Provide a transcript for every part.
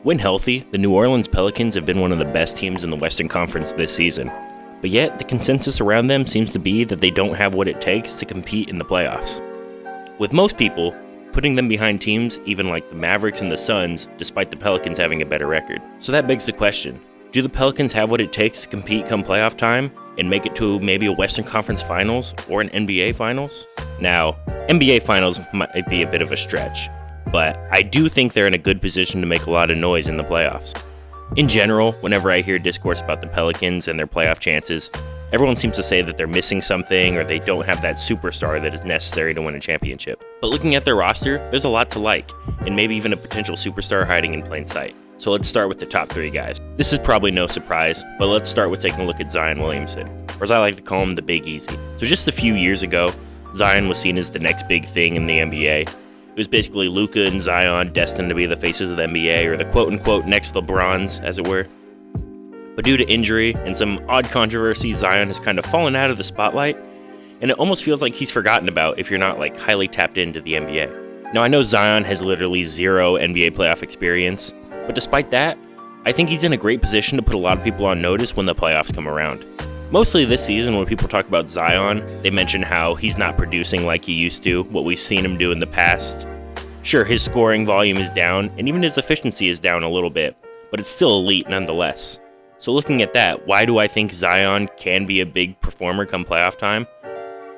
When healthy, the New Orleans Pelicans have been one of the best teams in the Western Conference this season. But yet, the consensus around them seems to be that they don't have what it takes to compete in the playoffs. With most people putting them behind teams even like the Mavericks and the Suns, despite the Pelicans having a better record. So that begs the question, do the Pelicans have what it takes to compete come playoff time and make it to maybe a Western Conference Finals or an NBA Finals? Now, NBA Finals might be a bit of a stretch, but I do think they're in a good position to make a lot of noise in the playoffs. In general, whenever I hear discourse about the Pelicans and their playoff chances, everyone seems to say that they're missing something or they don't have that superstar that is necessary to win a championship. But looking at their roster, there's a lot to like, and maybe even a potential superstar hiding in plain sight. So let's start with the top three guys. This is probably no surprise, but let's start with taking a look at Zion Williamson, or as I like to call him, the Big Easy. So just a few years ago, Zion was seen as the next big thing in the NBA. It was basically Luka and Zion destined to be the faces of the NBA, or the quote-unquote next LeBrons, as it were. But due to injury and some odd controversy, Zion has kind of fallen out of the spotlight, and it almost feels like he's forgotten about if you're not like highly tapped into the NBA. Now I know Zion has literally zero NBA playoff experience, but despite that, I think he's in a great position to put a lot of people on notice when the playoffs come around. Mostly this season, when people talk about Zion, they mention how he's not producing like he used to, what we've seen him do in the past. Sure, his scoring volume is down, and even his efficiency is down a little bit, but it's still elite nonetheless. So looking at that, why do I think Zion can be a big performer come playoff time?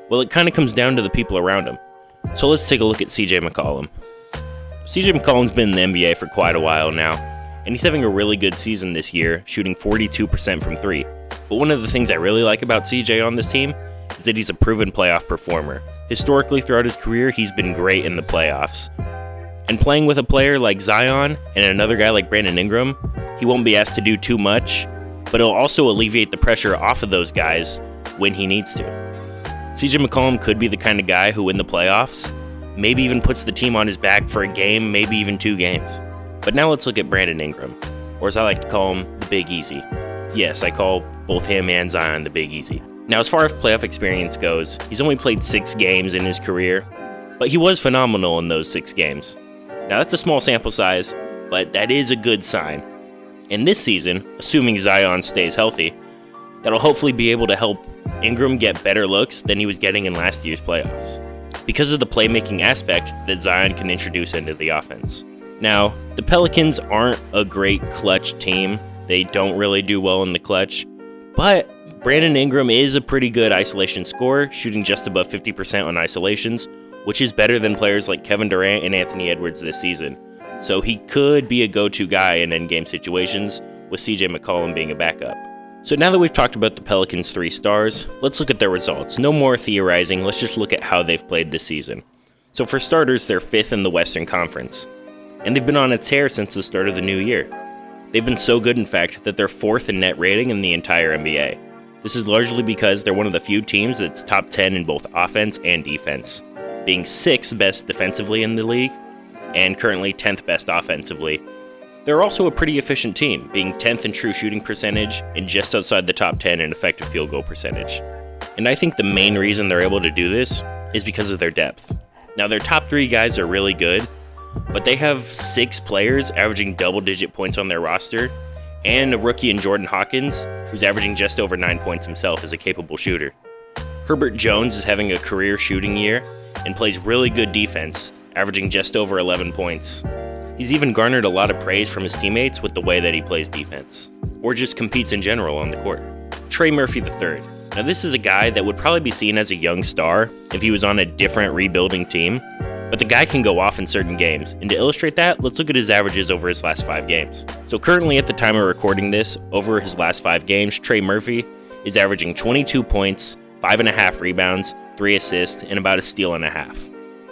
Well, it kind of comes down to the people around him. So let's take a look at CJ McCollum. CJ McCollum's been in the NBA for quite a while now, and he's having a really good season this year, shooting 42% from three. But one of the things I really like about CJ on this team is that he's a proven playoff performer. Historically, throughout his career, he's been great in the playoffs. And playing with a player like Zion and another guy like Brandon Ingram, he won't be asked to do too much, but it'll also alleviate the pressure off of those guys when he needs to. CJ McCollum could be the kind of guy who, in the playoffs, maybe even puts the team on his back for a game, maybe even two games. But now let's look at Brandon Ingram, or as I like to call him, the Big Easy. Yes, I call both him and Zion the Big Easy. Now, as far as playoff experience goes, he's only played 6 games in his career, but he was phenomenal in those 6 games. Now, that's a small sample size, but that is a good sign. And this season, assuming Zion stays healthy, that'll hopefully be able to help Ingram get better looks than he was getting in last year's playoffs, because of the playmaking aspect that Zion can introduce into the offense. Now, the Pelicans aren't a great clutch team. They don't really do well in the clutch, but Brandon Ingram is a pretty good isolation scorer, shooting just above 50% on isolations, which is better than players like Kevin Durant and Anthony Edwards this season. So he could be a go-to guy in endgame situations, with CJ McCollum being a backup. So now that we've talked about the Pelicans' 3 stars, let's look at their results. No more theorizing, let's just look at how they've played this season. So for starters, they're 5th in the Western Conference, and they've been on a tear since the start of the new year. They've been so good, in fact, that they're 4th in net rating in the entire NBA. This is largely because they're one of the few teams that's top 10 in both offense and defense, being 6th best defensively in the league, and currently 10th best offensively. They're also a pretty efficient team, being 10th in true shooting percentage and just outside the top 10 in effective field goal percentage. And I think the main reason they're able to do this is because of their depth. Now, their top 3 guys are really good, but they have 6 players averaging double-digit points on their roster, and a rookie in Jordan Hawkins, who's averaging just over 9 points himself as a capable shooter. Herbert Jones is having a career shooting year and plays really good defense, averaging just over 11 points. He's even garnered a lot of praise from his teammates with the way that he plays defense, or just competes in general on the court. Trey Murphy III. Now, this is a guy that would probably be seen as a young star if he was on a different rebuilding team, but the guy can go off in certain games, and to illustrate that, let's look at his averages over his last 5 games. So currently, at the time of recording this, over his last 5 games, Trey Murphy is averaging 22 points, 5.5 rebounds, 3 assists, and about a steal and a half,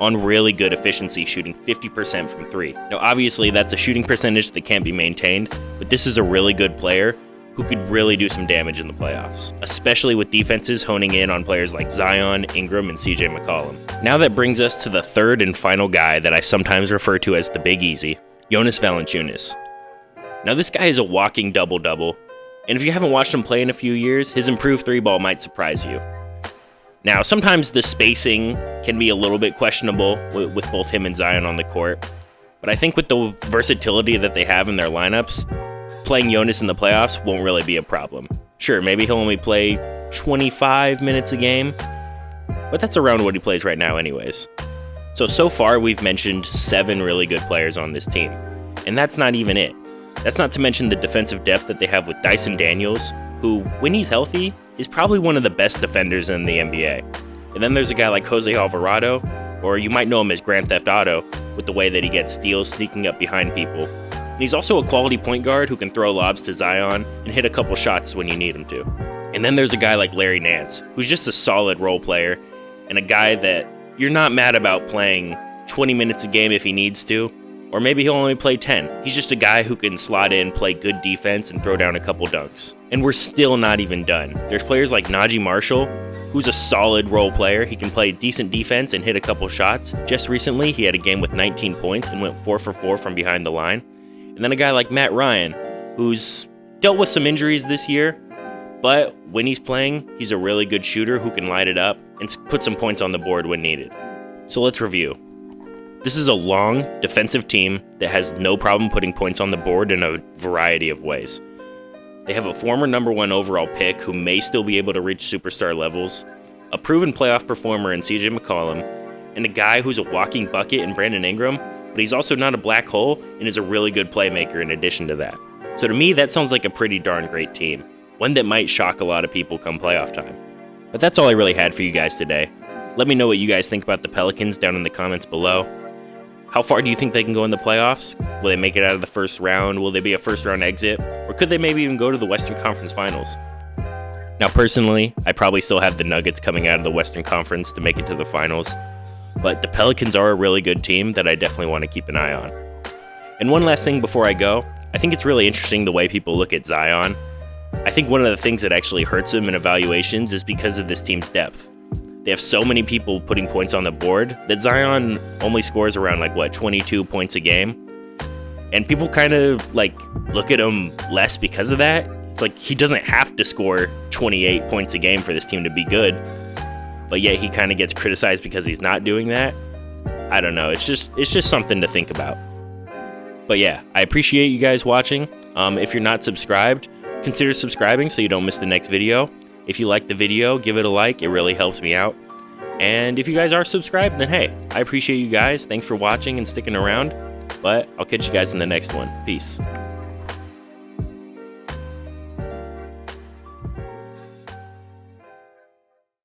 on really good efficiency, shooting 50% from 3. Now, obviously, that's a shooting percentage that can't be maintained, but this is a really good player who could really do some damage in the playoffs, especially with defenses honing in on players like Zion, Ingram, and CJ McCollum. Now that brings us to the third and final guy that I sometimes refer to as the Big Easy, Jonas Valanciunas. Now, this guy is a walking double-double, and if you haven't watched him play in a few years, his improved 3-ball might surprise you. Now, sometimes the spacing can be a little bit questionable with both him and Zion on the court, But I think with the versatility that they have in their lineups, playing Jonas in the playoffs won't really be a problem. Sure, maybe he'll only play 25 minutes a game, but that's around what he plays right now anyways. So far we've mentioned 7 really good players on this team, and that's not even it. That's not to mention the defensive depth that they have with Dyson Daniels, who, when he's healthy, is probably one of the best defenders in the NBA. And then there's a guy like Jose Alvarado, or you might know him as Grand Theft Auto, with the way that he gets steals sneaking up behind people. And he's also a quality point guard who can throw lobs to Zion and hit a couple shots when you need him to. And then there's a guy like Larry Nance, who's just a solid role player, and a guy that you're not mad about playing 20 minutes a game if he needs to, or maybe he'll only play 10. He's just a guy who can slot in, play good defense, and throw down a couple dunks. And we're still not even done. There's players like Najee Marshall, who's a solid role player. He can play decent defense and hit a couple shots. Just recently, he had a game with 19 points and went 4 for 4 from behind the line. And then a guy like Matt Ryan, who's dealt with some injuries this year, but when he's playing, he's a really good shooter who can light it up and put some points on the board when needed. So let's review. This is a long, defensive team that has no problem putting points on the board in a variety of ways. They have a former number 1 overall pick who may still be able to reach superstar levels, a proven playoff performer in CJ McCollum, and a guy who's a walking bucket in Brandon Ingram, but he's also not a black hole and is a really good playmaker in addition to that. So to me, that sounds like a pretty darn great team, one that might shock a lot of people come playoff time. But that's all I really had for you guys today. Let me know what you guys think about the Pelicans down in the comments below. How far do you think they can go in the playoffs? Will they make it out of the first round? Will they be a first-round exit? Or could they maybe even go to the Western Conference Finals? Now, personally, I probably still have the Nuggets coming out of the Western Conference to make it to the finals, but the Pelicans are a really good team that I definitely want to keep an eye on. And one last thing before I go, I think it's really interesting the way people look at Zion. I think one of the things that actually hurts him in evaluations is because of this team's depth. They have so many people putting points on the board that Zion only scores around 22 points a game. And people kind of look at him less because of that. It's like he doesn't have to score 28 points a game for this team to be good. But yet he kind of gets criticized because he's not doing that. I don't know. It's just something to think about. But yeah, I appreciate you guys watching. If you're not subscribed, consider subscribing so you don't miss the next video. If you like the video, give it a like. It really helps me out. And if you guys are subscribed, then hey, I appreciate you guys. Thanks for watching and sticking around. But I'll catch you guys in the next one. Peace.